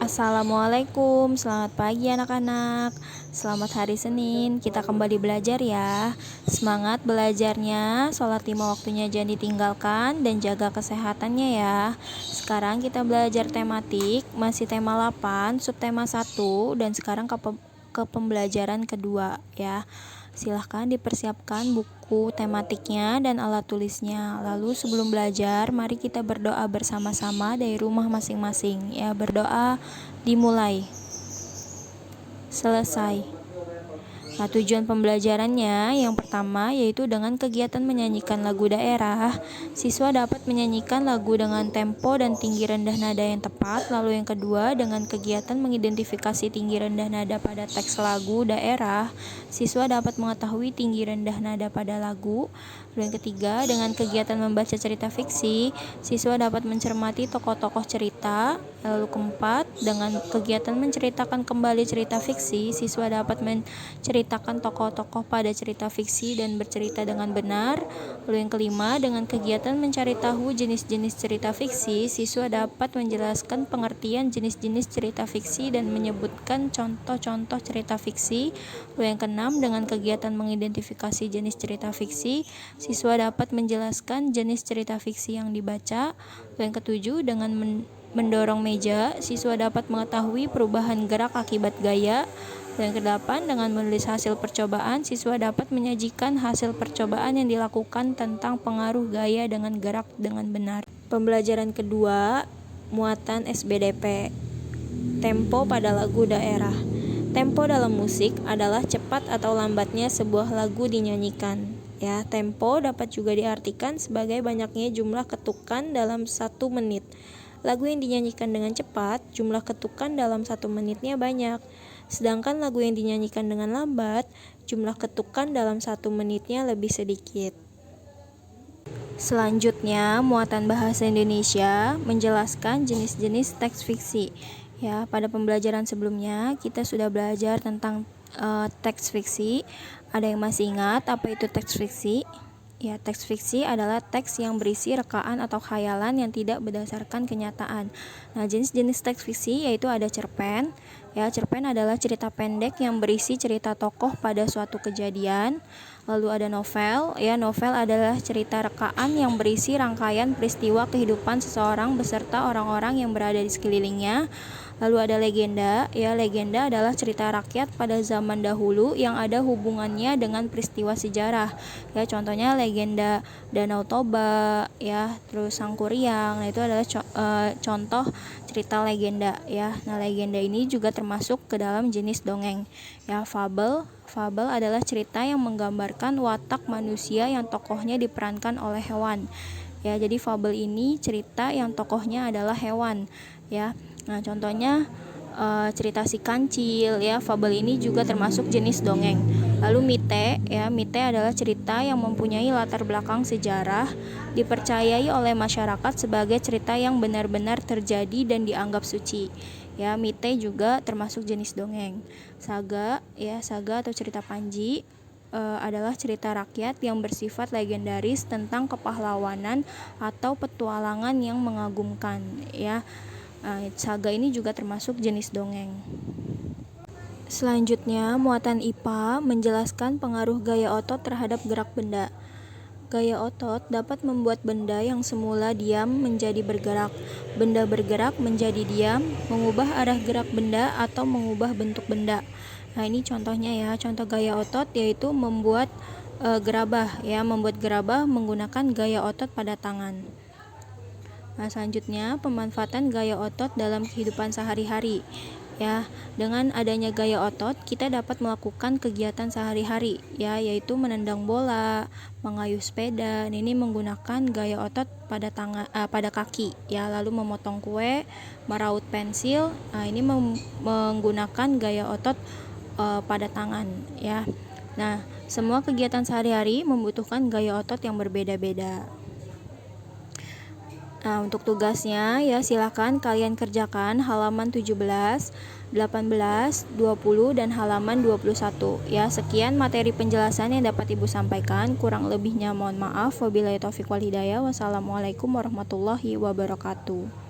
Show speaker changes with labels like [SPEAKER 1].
[SPEAKER 1] Assalamualaikum, selamat pagi anak-anak. Selamat hari Senin, kita kembali belajar ya. Semangat belajarnya, sholat 5 waktunya jangan ditinggalkan dan jaga kesehatannya ya. Sekarang kita belajar tematik, masih tema 8, subtema 1 dan sekarang ke pembelajaran kedua ya. Silahkan dipersiapkan buku tematiknya dan alat tulisnya. Lalu sebelum belajar, mari kita berdoa bersama-sama dari rumah masing-masing. Ya, berdoa dimulai. Selesai. Nah, tujuan pembelajarannya yang pertama yaitu dengan kegiatan menyanyikan lagu daerah, siswa dapat menyanyikan lagu dengan tempo dan tinggi rendah nada yang tepat. Lalu yang kedua, dengan kegiatan mengidentifikasi tinggi rendah nada pada teks lagu daerah, siswa dapat mengetahui tinggi rendah nada pada lagu. Lalu yang ketiga, dengan kegiatan membaca cerita fiksi, siswa dapat mencermati tokoh-tokoh cerita. Lalu keempat, dengan kegiatan menceritakan kembali cerita fiksi, siswa dapat menceritakan tokoh-tokoh pada cerita fiksi dan bercerita dengan benar. Lalu yang kelima, dengan kegiatan mencari tahu jenis-jenis cerita fiksi, siswa dapat menjelaskan pengertian jenis-jenis cerita fiksi dan menyebutkan contoh-contoh cerita fiksi. Lalu yang keenam, dengan kegiatan mengidentifikasi jenis cerita fiksi, siswa dapat menjelaskan jenis cerita fiksi yang dibaca. Lalu yang ketujuh, dengan mendorong meja, siswa dapat mengetahui perubahan gerak akibat gaya. Dan kedelapan, dengan menulis hasil percobaan, siswa dapat menyajikan hasil percobaan yang dilakukan tentang pengaruh gaya dengan gerak dengan benar. Pembelajaran kedua, muatan SBDP. Tempo pada lagu daerah. Tempo dalam musik adalah cepat atau lambatnya sebuah lagu dinyanyikan. Ya, tempo dapat juga diartikan sebagai banyaknya jumlah ketukan dalam 1 menit. Lagu yang dinyanyikan dengan cepat, jumlah ketukan dalam 1 menitnya banyak. Sedangkan lagu yang dinyanyikan dengan lambat, jumlah ketukan dalam 1 menitnya lebih sedikit. Selanjutnya, muatan bahasa Indonesia menjelaskan jenis-jenis teks fiksi. Ya, pada pembelajaran sebelumnya kita sudah belajar tentang teks fiksi. Ada yang masih ingat apa itu teks fiksi? Ya, teks fiksi adalah teks yang berisi rekaan atau khayalan yang tidak berdasarkan kenyataan. Nah, jenis-jenis teks fiksi yaitu ada cerpen. Ya, cerpen adalah cerita pendek yang berisi cerita tokoh pada suatu kejadian. Lalu ada novel. Ya, novel adalah cerita rekaan yang berisi rangkaian peristiwa kehidupan seseorang beserta orang-orang yang berada di sekelilingnya. Lalu ada legenda. Ya, legenda adalah cerita rakyat pada zaman dahulu yang ada hubungannya dengan peristiwa sejarah. Ya, contohnya legenda Danau Toba, ya, terus Sangkuriang. Nah, itu adalah contoh cerita legenda, ya. Nah, legenda ini juga termasuk ke dalam jenis dongeng. Ya, fabel. Fabel adalah cerita yang menggambarkan watak manusia yang tokohnya diperankan oleh hewan. Ya, jadi fabel ini cerita yang tokohnya adalah hewan, ya. Nah, contohnya cerita si kancil, ya. Fabel ini juga termasuk jenis dongeng. Lalu mite, ya. Mite adalah cerita yang mempunyai latar belakang sejarah, dipercayai oleh masyarakat sebagai cerita yang benar-benar terjadi dan dianggap suci. Ya, mite juga termasuk jenis dongeng. Saga, ya, saga atau cerita Panji adalah cerita rakyat yang bersifat legendaris tentang kepahlawanan atau petualangan yang mengagumkan, ya. Saga ini juga termasuk jenis dongeng. Selanjutnya, muatan IPA menjelaskan pengaruh gaya otot terhadap gerak benda. Gaya otot dapat membuat benda yang semula diam menjadi bergerak. Benda bergerak menjadi diam, mengubah arah gerak benda atau mengubah bentuk benda. Nah, ini contohnya ya. Contoh gaya otot yaitu membuat gerabah, ya, membuat gerabah menggunakan gaya otot pada tangan. Nah, selanjutnya pemanfaatan gaya otot dalam kehidupan sehari-hari. Ya, dengan adanya gaya otot kita dapat melakukan kegiatan sehari-hari, ya, yaitu menendang bola, mengayuh sepeda. Ini menggunakan gaya otot pada tangan, pada kaki, ya. Lalu memotong kue, meraut pensil. Nah, ini menggunakan gaya otot pada tangan, ya. Nah, semua kegiatan sehari-hari membutuhkan gaya otot yang berbeda-beda. Nah, untuk tugasnya ya silakan kalian kerjakan halaman 17, 18, 20 dan halaman 21. Ya, sekian materi penjelasan yang dapat Ibu sampaikan. Kurang lebihnya mohon maaf. Wabillahi taufiq wal hidayah. Wassalamualaikum warahmatullahi wabarakatuh.